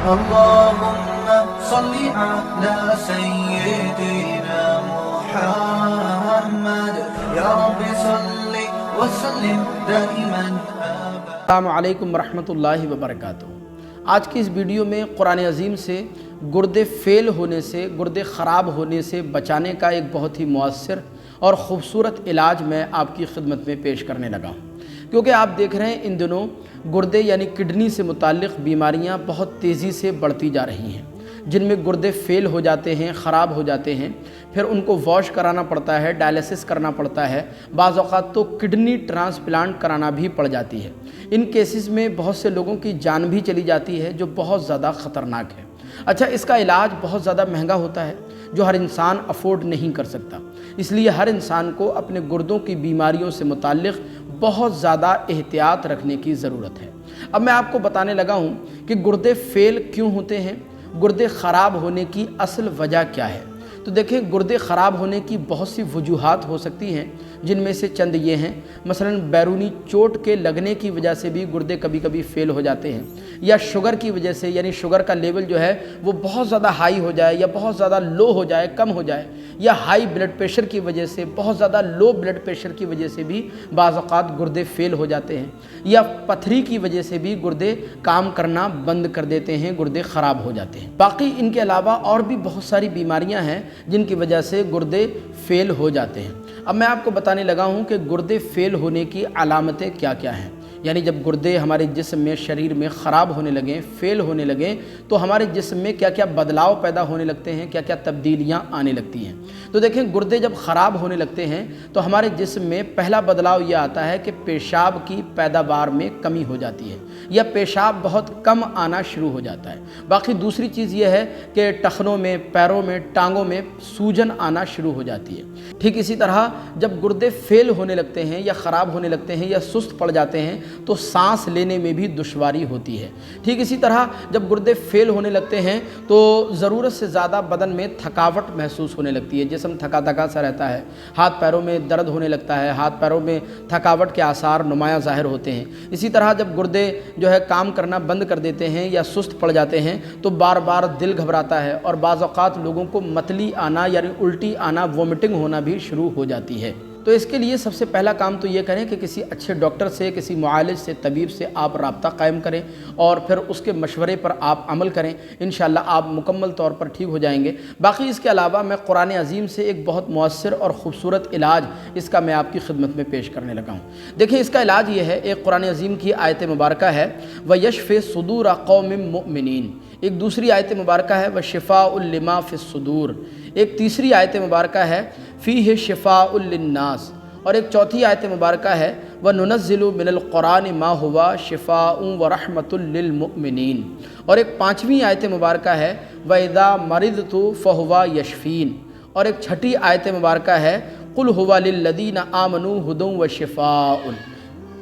اللهم صل على سيدنا محمد يا رب صل وسلم دائما السلام علیکم ورحمۃ اللہ وبرکاتہ۔ آج کی اس ویڈیو میں قرآن عظیم سے گردے فیل ہونے سے، گردے خراب ہونے سے بچانے کا ایک بہت ہی مؤثر اور خوبصورت علاج میں آپ کی خدمت میں پیش کرنے لگا ہوں، کیونکہ آپ دیکھ رہے ہیں ان دنوں گردے یعنی کڈنی سے متعلق بیماریاں بہت تیزی سے بڑھتی جا رہی ہیں، جن میں گردے فیل ہو جاتے ہیں، خراب ہو جاتے ہیں، پھر ان کو واش کرانا پڑتا ہے، ڈائلیسس کرنا پڑتا ہے، بعض اوقات تو کڈنی ٹرانسپلانٹ کرانا بھی پڑ جاتی ہے۔ ان کیسز میں بہت سے لوگوں کی جان بھی چلی جاتی ہے، جو بہت زیادہ خطرناک ہے۔ اچھا، اس کا علاج بہت زیادہ مہنگا ہوتا ہے، جو ہر انسان افورڈ نہیں کر سکتا، اس لیے ہر انسان کو اپنے گردوں کی بیماریوں سے متعلق بہت زیادہ احتیاط رکھنے کی ضرورت ہے۔ اب میں آپ کو بتانے لگا ہوں کہ گردے فیل کیوں ہوتے ہیں، گردے خراب ہونے کی اصل وجہ کیا ہے۔ تو دیکھیں، گردے خراب ہونے کی بہت سی وجوہات ہو سکتی ہیں، جن میں سے چند یہ ہیں۔ مثلا بیرونی چوٹ کے لگنے کی وجہ سے بھی گردے کبھی کبھی فیل ہو جاتے ہیں، یا شوگر کی وجہ سے، یعنی شوگر کا لیول جو ہے وہ بہت زیادہ ہائی ہو جائے یا بہت زیادہ لو ہو جائے، کم ہو جائے، یا ہائی بلڈ پریشر کی وجہ سے، بہت زیادہ لو بلڈ پریشر کی وجہ سے بھی بعض اوقات گردے فیل ہو جاتے ہیں، یا پتھری کی وجہ سے بھی گردے کام کرنا بند کر دیتے ہیں، گردے خراب ہو جاتے ہیں۔ باقی ان کے علاوہ اور بھی بہت ساری بیماریاں ہیں جن کی وجہ سے گردے فیل ہو جاتے ہیں۔ اب میں آپ کو بتانے لگا ہوں کہ گردے فیل ہونے کی علامتیں کیا کیا ہیں، یعنی جب گردے ہمارے جسم میں، شریر میں خراب ہونے لگیں، فیل ہونے لگیں، تو ہمارے جسم میں کیا کیا بدلاؤ پیدا ہونے لگتے ہیں، کیا کیا تبدیلیاں آنے لگتی ہیں۔ تو دیکھیں، گردے جب خراب ہونے لگتے ہیں تو ہمارے جسم میں پہلا بدلاؤ یہ آتا ہے کہ پیشاب کی پیداوار میں کمی ہو جاتی ہے، یا پیشاب بہت کم آنا شروع ہو جاتا ہے۔ باقی دوسری چیز یہ ہے کہ ٹخنوں میں، پیروں میں، ٹانگوں میں سوجن آنا شروع ہو جاتی ہے۔ ٹھیک اسی طرح جب گردے فیل ہونے لگتے ہیں یا خراب ہونے لگتے ہیں یا سست پڑ جاتے ہیں تو سانس لینے میں بھی دشواری ہوتی ہے۔ ٹھیک اسی طرح جب گردے فیل ہونے لگتے ہیں تو ضرورت سے زیادہ بدن میں تھکاوٹ محسوس ہونے لگتی ہے، جسم تھکا تھکا سا رہتا ہے، ہاتھ پیروں میں درد ہونے لگتا ہے، ہاتھ پیروں میں تھکاوٹ کے آثار نمایاں ظاہر ہوتے ہیں۔ اسی طرح جب گردے جو ہے کام کرنا بند کر دیتے ہیں یا سست پڑ جاتے ہیں تو بار بار دل گھبراتا ہے، اور بعض اوقات لوگوں کو متلی آنا یعنی الٹی آنا، وومٹنگ ہونا بھی شروع ہو جاتی ہے۔ تو اس کے لیے سب سے پہلا کام تو یہ کریں کہ کسی اچھے ڈاکٹر سے، کسی معالج سے، طبیب سے آپ رابطہ قائم کریں، اور پھر اس کے مشورے پر آپ عمل کریں۔ انشاءاللہ آپ مکمل طور پر ٹھیک ہو جائیں گے۔ باقی اس کے علاوہ میں قرآن عظیم سے ایک بہت مؤثر اور خوبصورت علاج اس کا میں آپ کی خدمت میں پیش کرنے لگا ہوں۔ دیکھیں، اس کا علاج یہ ہے، ایک قرآن عظیم کی آیت مبارکہ ہے وَيَشْفِ صُدُورَ قَوْمٍ مُؤْمِنِينَ، ایک دوسری آیت مبارکہ ہے وَشِفَاءٌ لِمَا فِي الصُّدُورِ، ایک تیسری آیت مبارکہ ہے فِيهِ شِفَاءٌ لِلنَّاسِ، اور ایک چوتھی آیت مبارکہ ہے وَنُنَزِّلُ مِنَ الْقُرْآنِ مَا هُوَ شِفَاءٌ وَرَحْمَةٌ لِلْمُؤْمِنِينَ، اور ایک پانچویں آیت مبارکہ ہے وَإِذَا مَرِضْتُ فَهُوَ يَشْفِينِ، اور ایک چھٹی آیت مبارکہ ہے قُلْ هُوَ لِلَّذِينَ آمَنُوا هُدًى وَشِفَاءٌ۔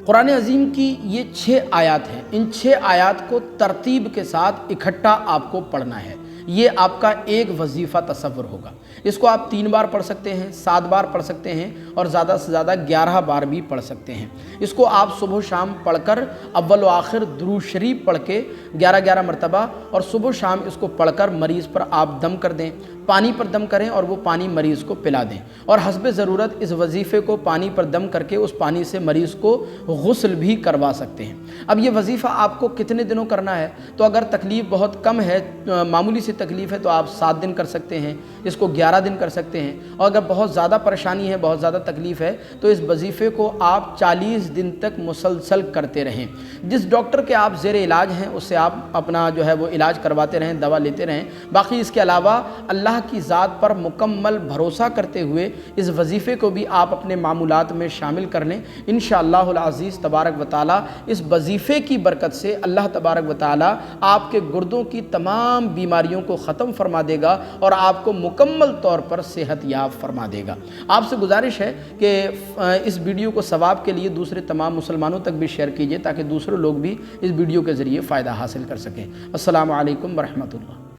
قرآن عظیم کی یہ 6 آیات ہیں، ان 6 آیات کو ترتیب کے ساتھ اکٹھا آپ کو پڑھنا ہے۔ یہ آپ کا ایک وظیفہ تصور ہوگا۔ اس کو آپ 3 بار پڑھ سکتے ہیں، 7 بار پڑھ سکتے ہیں، اور زیادہ سے زیادہ 11 بار بھی پڑھ سکتے ہیں۔ اس کو آپ صبح و شام پڑھ کر اول و آخر درود شریف پڑھ کے 11 مرتبہ، اور صبح و شام اس کو پڑھ کر مریض پر آپ دم کر دیں، پانی پر دم کریں، اور وہ پانی مریض کو پلا دیں، اور حسب ضرورت اس وظیفے کو پانی پر دم کر کے اس پانی سے مریض کو غسل بھی کروا سکتے ہیں۔ اب یہ وظیفہ آپ کو کتنے دنوں کرنا ہے؟ تو اگر تکلیف بہت کم ہے، معمولی سی تکلیف ہے، تو آپ 7 دن کر سکتے ہیں، اس کو 11 دن کر سکتے ہیں، اور اگر بہت زیادہ پریشانی ہے، بہت زیادہ تکلیف ہے، تو اس وظیفے کو آپ 40 دن تک مسلسل کرتے رہیں۔ جس ڈاکٹر کے آپ زیر علاج ہیں اس سے آپ اپنا جو ہے وہ علاج کرواتے رہیں، دوا لیتے رہیں۔ باقی اس کے علاوہ اللہ کی ذات پر مکمل بھروسہ کرتے ہوئے اس وظیفے کو بھی آپ اپنے معمولات میں شامل کر لیں۔ انشاءاللہ العزیز تبارک و تعالی اس وظیفے کی برکت سے اللہ تبارک و تعالی آپ کے گردوں کی تمام بیماریوں کو ختم فرما دے گا، اور آپ کو مکمل طور پر صحت یاب فرما دے گا۔ آپ سے گزارش ہے کہ اس ویڈیو کو ثواب کے لیے دوسرے تمام مسلمانوں تک بھی شیئر کیجئے، تاکہ دوسرے لوگ بھی اس ویڈیو کے ذریعے فائدہ حاصل کر سکیں۔ السلام علیکم ورحمۃ اللہ۔